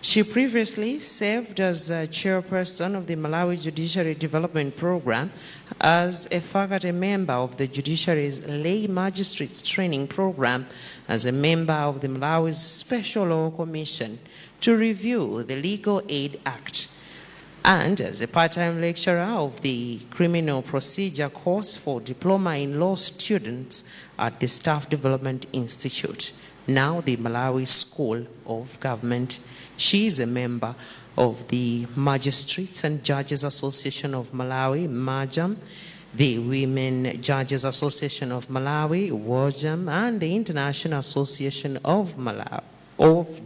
She previously served as chairperson of the Malawi Judiciary Development Program, as a faculty member of the Judiciary's Lay Magistrates Training Program, as a member of the Malawi's Special Law Commission to review the Legal Aid Act, and as a part-time lecturer of the Criminal Procedure course for Diploma in Law students at the Staff Development Institute, now the Malawi School of Government. She is a member of the Magistrates and Judges Association of Malawi, MAJAM, the Women Judges Association of Malawi, WOJAM, and the International Association of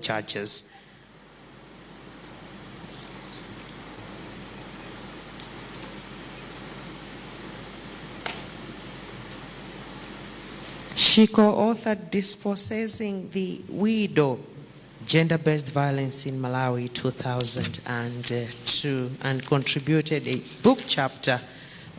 Judges. She co-authored Dispossessing the Widow, Gender-Based Violence in Malawi 2002, and contributed a book chapter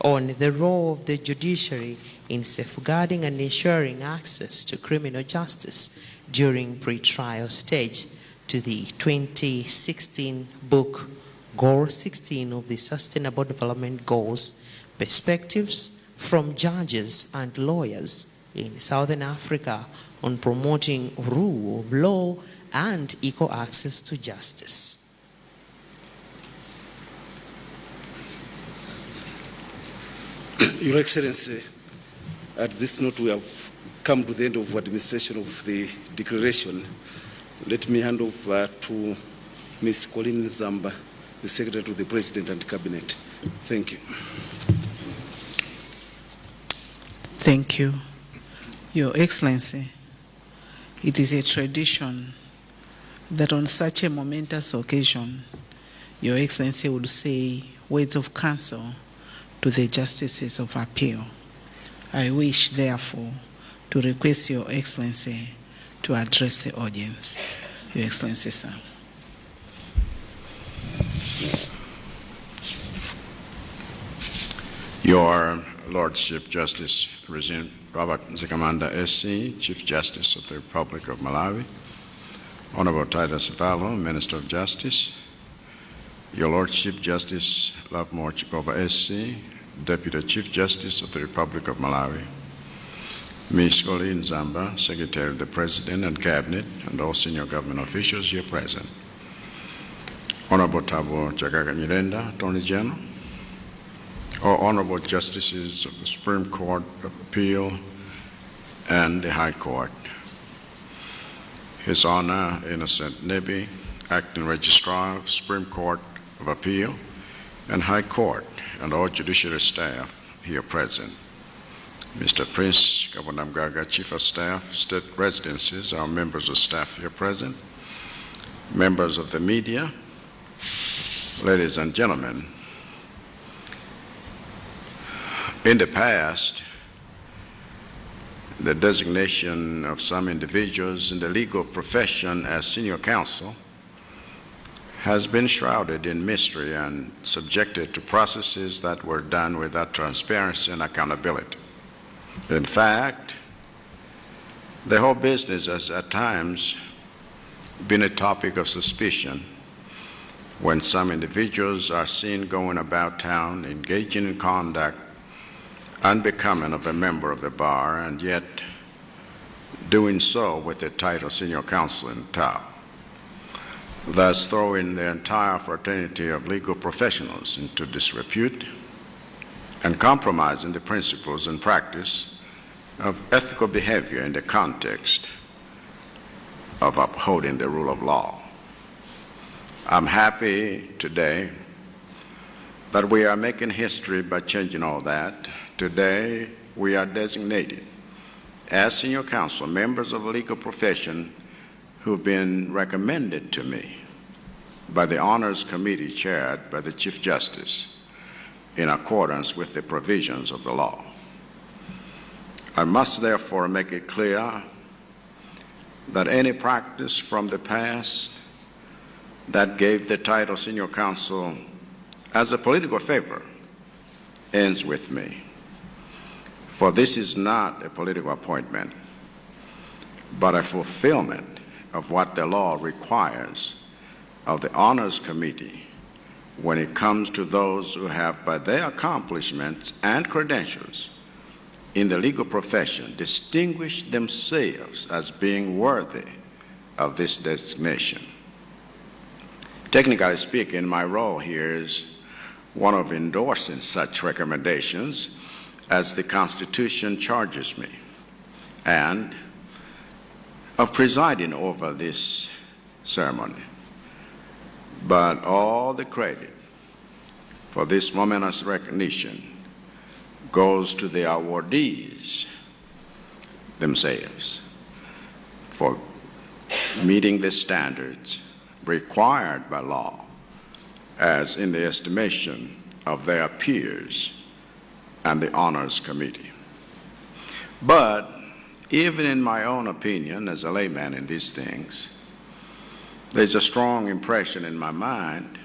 on the role of the judiciary in safeguarding and ensuring access to criminal justice during pre-trial stage to the 2016 book, Goal 16 of the Sustainable Development Goals, Perspectives from Judges and Lawyers in Southern Africa on Promoting Rule of Law and Equal Access to Justice. Your Excellency, at this note we have come to the end of administration of the declaration. Let me hand over to Ms. Colleen Zamba the Secretary to the President and Cabinet. Thank you. Thank you. Your Excellency, it is a tradition that on such a momentous occasion, Your Excellency would say words of counsel to the Justices of Appeal. I wish, therefore, to request Your Excellency to address the audience. Your Excellency, sir. Your Lordship, Justice Robert Zikamanda SC, Chief Justice of the Republic of Malawi, Honorable Titus Valo, Minister of Justice, Your Lordship, Justice Lovemore Chikova SC, Deputy Chief Justice of the Republic of Malawi, Ms. Colleen Zamba, Secretary of the President and Cabinet, and all senior government officials here present, Honorable Tabo Chagaga Nyirenda, Attorney General, all Honorable Justices of the Supreme Court of Appeal and the High Court, His Honor Innocent Nebi, Acting Registrar of Supreme Court of Appeal and High Court, and all judiciary staff here present, Mr. Prince Kabonamgaga, Chief of Staff, State Residencies, our members of staff here present, members of the media, ladies and gentlemen. In the past, the designation of some individuals in the legal profession as senior counsel has been shrouded in mystery and subjected to processes that were done without transparency and accountability. In fact, the whole business has at times been a topic of suspicion when some individuals are seen going about town engaging in conduct unbecoming of a member of the bar, and yet doing so with the title senior counsel in tow, thus throwing the entire fraternity of legal professionals into disrepute and compromising the principles and practice of ethical behavior in the context of upholding the rule of law. I'm happy today that we are making history by changing all that. Today, we are designated as senior counsel members of the legal profession who've been recommended to me by the Honors Committee chaired by the Chief Justice in accordance with the provisions of the law. I must therefore make it clear that any practice from the past that gave the title senior counsel as a political favor ends with me. For this is not a political appointment, but a fulfillment of what the law requires of the Honors Committee when it comes to those who have, by their accomplishments and credentials in the legal profession, distinguished themselves as being worthy of this designation. Technically speaking, my role here is one of endorsing such recommendations as the Constitution charges me, and of presiding over this ceremony. But all the credit for this momentous recognition goes to the awardees themselves for meeting the standards required by law as in the estimation of their peers and the Honors Committee. But even in my own opinion as a layman in these things, there's a strong impression in my mind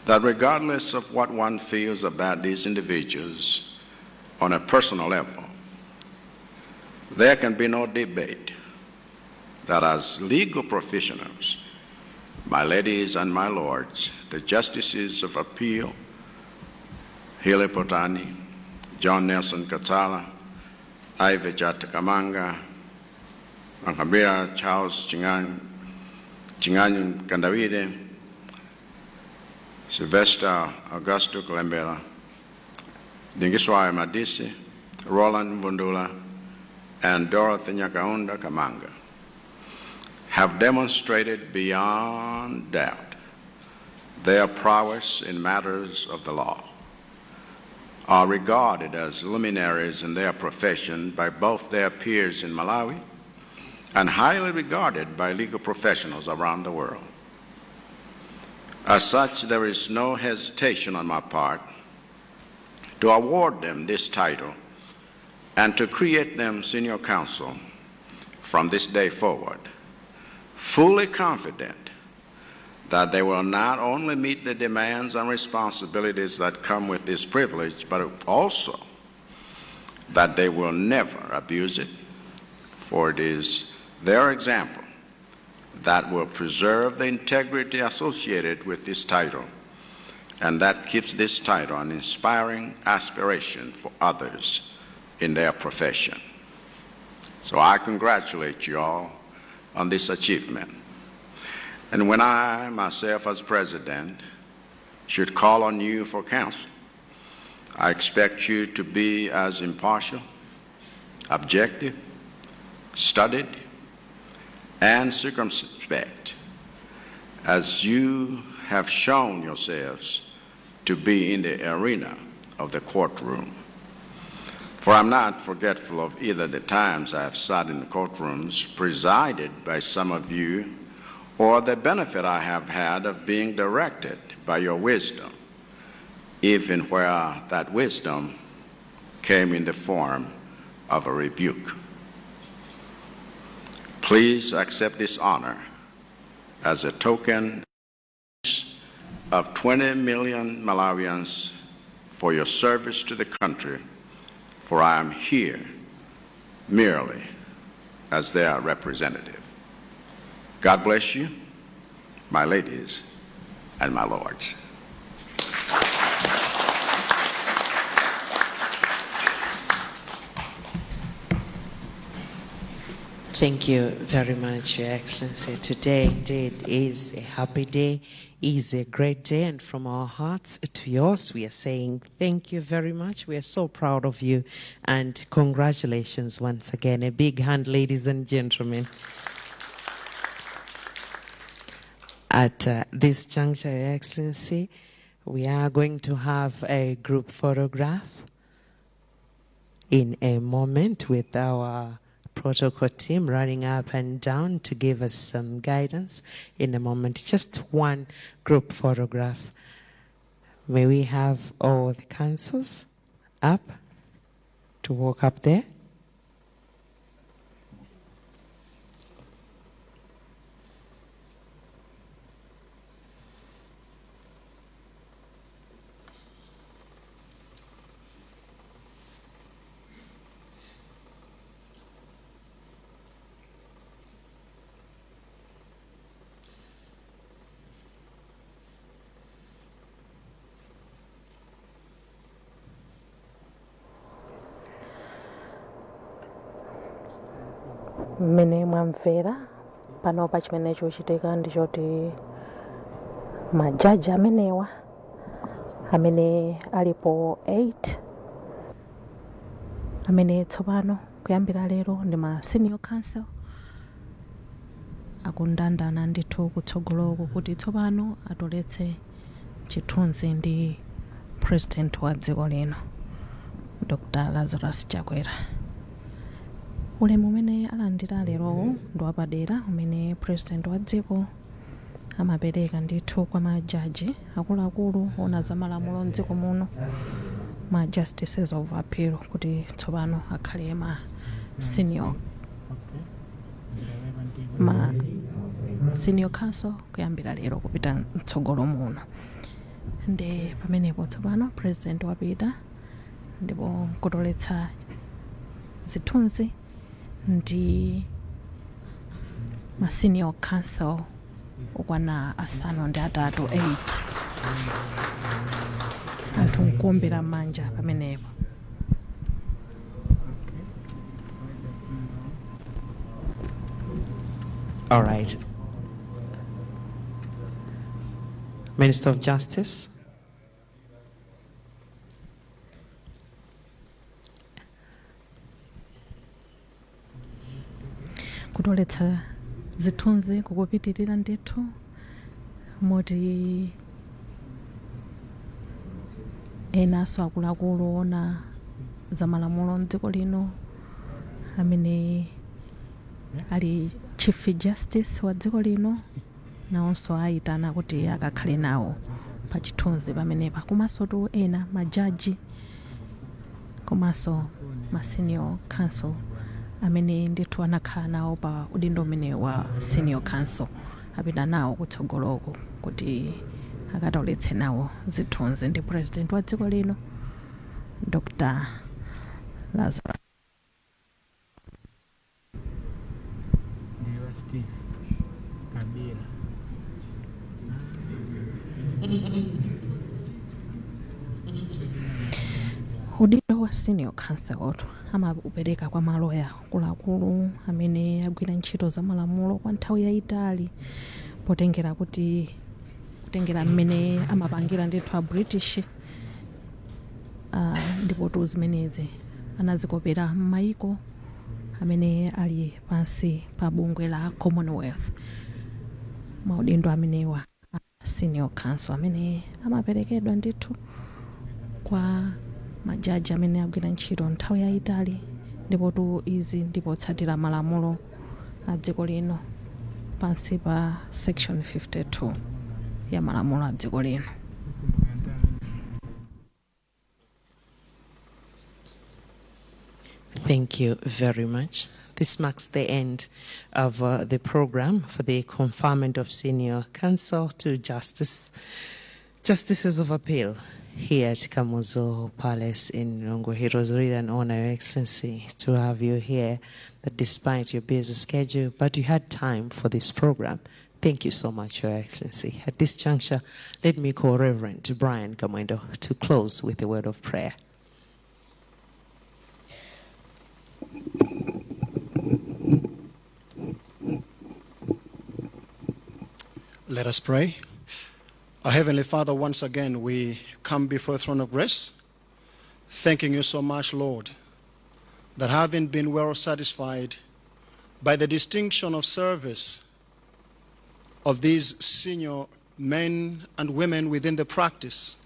that regardless of what one feels about these individuals on a personal level, there can be no debate that as legal professionals, my ladies and my lords, the Justices of Appeal, Hile Potani, John Nelson Katala, Ivy Jata Kamanga, Mankambira Charles Chinganyi Kandawide, Sylvester Augusto Kalembera, Dingiswai Madisi, Roland Mundula, and Dorothy Nyakaunda Kamanga have demonstrated beyond doubt their prowess in matters of the law, are regarded as luminaries in their profession by both their peers in Malawi and highly regarded by legal professionals around the world. As such, there is no hesitation on my part to award them this title and to create them senior counsel from this day forward, fully confident that they will not only meet the demands and responsibilities that come with this privilege, but also that they will never abuse it, for it is their example that will preserve the integrity associated with this title, and that keeps this title an inspiring aspiration for others in their profession. So I congratulate you all on this achievement. And when I, myself as president, should call on you for counsel, I expect you to be as impartial, objective, studied, and circumspect as you have shown yourselves to be in the arena of the courtroom. For I'm not forgetful of either the times I have sat in the courtrooms presided by some of you, or the benefit I have had of being directed by your wisdom, even where that wisdom came in the form of a rebuke. Please accept this honor as a token of 20 million Malawians for your service to the country, for I am here merely as their representative. God bless you, my ladies and my lords. Thank you very much, Your Excellency. Today indeed is a happy day, is a great day, and from our hearts to yours, we are saying thank you very much. We are so proud of you, and congratulations once again. A big hand, ladies and gentlemen. At this juncture, Your Excellency, we are going to have a group photograph in a moment with our protocol team running up and down to give us some guidance in a moment. Just one group photograph. May we have all the councils up to walk up there? mmene mwamvera pano pa chimene chochitika ndi choti majaji amenewa amene alipo 8 amene tsopano kuyambira lero ndi ma senior counsel akundandana ndithu kutsogoloko kuti tsopano atoletse chithunzi ndi president wa dziko lino Dr. Lazarus Chakwera. Ulemu umene alandira lerowo ndi wapadera umene president wa dziko amapereka ndithu kwa majaji akuluakulu ona za malamulo mdziko muno, ma justices of appeal, kuti tsopano akhale ma senior counsel kuyambira lero kupita mtsogolo muno. Ndi pamenepo tsopano president wapita ndipo kutoletsa zithunzi ndi ma senior counsel ukwana asanu ndi atatu 8 anthu nkuombera manja pamenepo. All right. Minister of Justice. Kutoletsa zithunzi kukupitirira ndithu moti enanso akuluakulu ona za malamulo mdziko lino amene ali chief justice wa dziko lino nawonso ayitana kuti akakhale nawo pa chithunzi pamenepa, komanso tu ena majaji komanso ma senior counsel amene ndithu anakhala nawo pa udindo umene wa senior counsel apita nawo kutsogoloko kuti akatoletse nawo zithunzi ndi president wa dziko lino Dr. Lazarus. Udindo wa senior counsel amaupereka kwa maloya akuluakulu amene agwira ntchito za malamulo kwa nthawi yayitali, potengera mmene amapangira ndithu a British ndipo tu zimenezi anazikopera m'mayiko amene ali pansi pa bungwe la Commonwealth. Maudindo amenewa senior counsel amene amaperekedwa ndithu kwa majaji amene agwira ntchito nthawi yayitali, ndipo tu izi ndipo tsatira malamulo a dziko lino pansi pa section 52 ya malamulo a dziko lino. Thank you very much. This marks the end of the program for the conferment of senior counsel to justices of appeal here at Kamuzu Palace in Longwe. It was really an honor, Your Excellency, to have you here, that despite your busy schedule, but you had time for this program. Thank you so much, Your Excellency. At this juncture, let me call Reverend Brian Kamanga to close with a word of prayer. Let us pray. Our Heavenly Father, once again, we come before the throne of grace, thanking you so much, Lord, that having been well satisfied by the distinction of service of these senior men and women within the practice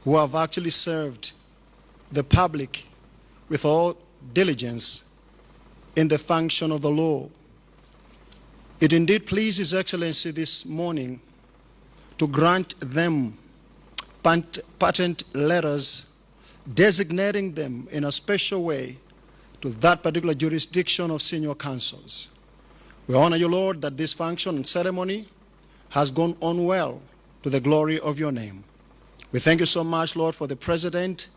who have actually served the public with all diligence in the function of the law, it indeed pleases Excellency this morning to grant them patent letters designating them in a special way to that particular jurisdiction of senior counsels. We honor you, Lord, that this function and ceremony has gone on well to the glory of your name. We thank you so much, Lord, for the President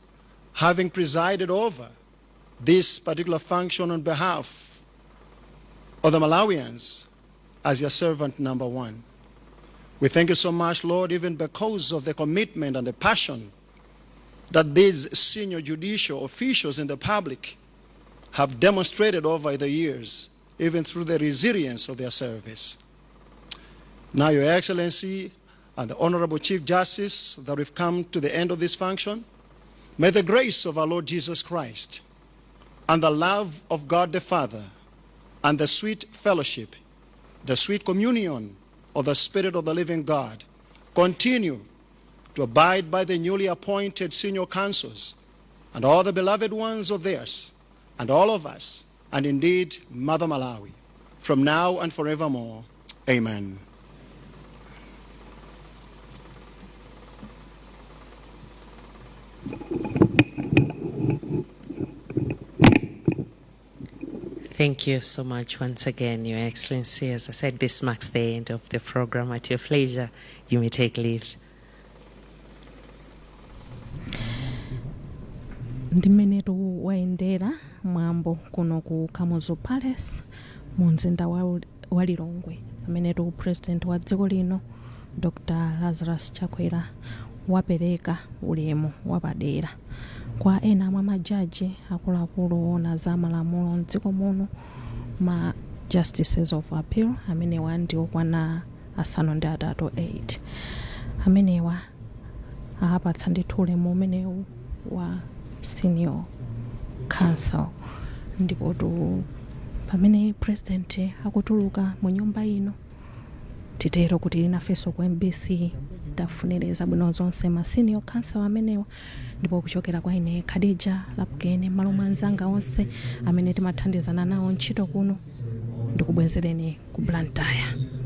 having presided over this particular function on behalf of the Malawians as your servant number one. We thank you so much, Lord, even because of the commitment and the passion that these senior judicial officials in the public have demonstrated over the years, even through the resilience of their service. Now, Your Excellency and the Honorable Chief Justice, that we've come to the end of this function, may the grace of our Lord Jesus Christ and the love of God the Father and the sweet fellowship, the sweet communion of the Spirit of the living God continue to abide by the newly appointed senior counsels and all the beloved ones of theirs and all of us, and indeed Mother Malawi, from now and forevermore. Amen. Thank you so much once again, Your Excellency. As I said, this marks the end of the program. At your pleasure, you may take leave. Ndimenetu waendera mwambo kuno ku Kamuzu Palace mu mzinda wa Lilongwe, amenetu president wa dziko lino Dr. Lazarus Chakwera wapereka ulemu wapadera kwa ena mwa majaji akuluakulu ona za malamulo mdziko muno, ma justices of appeal amenewa ndi okwana asanu ndi atatu 8 amenewa apatsa ndithu ulemu umenewu wa senior counsel. Ndipo tu pamene president akutuluka mu nyumba ino titero kuti nafeso ku MBC tafunire zabwino zonse ma senior counsel amenewa, ndipo kuchokera kwa ine Khadija Lapukene malo mwanzanga onse amene timathandizana nawo ntchito kuno, ndikubwezereni ku Blantyre.